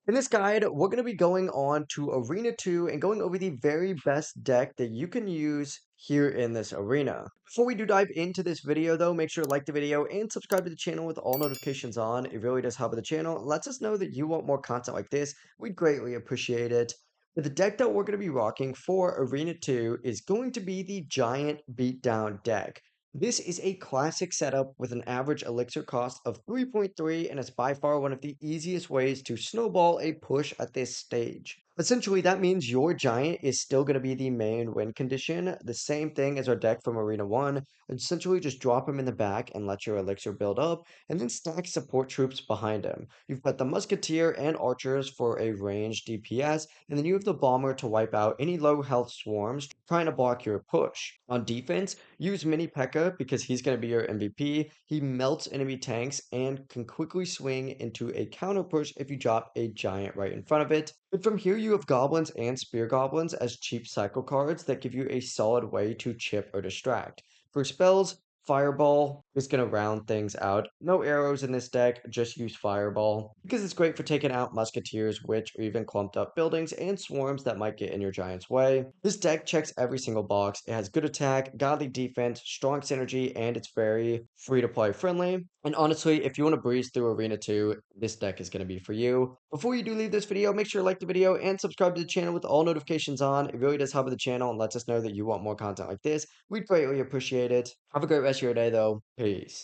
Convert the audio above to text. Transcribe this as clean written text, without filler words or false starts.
In this guide, we're going to be going on to Arena 2 and going over the very best deck that you can use here in this arena. Before we do dive into this video though, make sure to like the video and subscribe to the channel with all notifications on. It really does help the channel. It lets us know that you want more content like this. We'd greatly appreciate it. But the deck that we're going to be rocking for Arena 2 is going to be the Giant Beatdown deck. This is a classic setup with an average elixir cost of 3.3 and is by far one of the easiest ways to snowball a push at this stage. Essentially, that means your giant is still going to be the main win condition, the same thing as our deck from Arena 1. Essentially, just drop him in the back and let your elixir build up, and then stack support troops behind him. You've got the musketeer and archers for a ranged DPS, and then you have the bomber to wipe out any low health swarms trying to block your push. On defense, use Mini P.E.K.K.A because he's going to be your MVP. He melts enemy tanks and can quickly swing into a counter push if you drop a giant right in front of it. But from here, you have goblins and spear goblins as cheap cycle cards that give you a solid way to chip or distract. For spells, Fireball is going to round things out. No arrows in this deck, just use Fireball because it's great for taking out musketeers, witch, or even clumped up buildings and swarms that might get in your giant's way. This deck checks every single box. It has good attack, godly defense, strong synergy, and it's very free to play friendly. And honestly, if you want to breeze through Arena 2, this deck is going to be for you. Before you do leave this video, make sure to like the video and subscribe to the channel with all notifications on. It really does help the channel and lets us know that you want more content like this. We'd greatly appreciate it. Have a great rest of your day, though. Peace.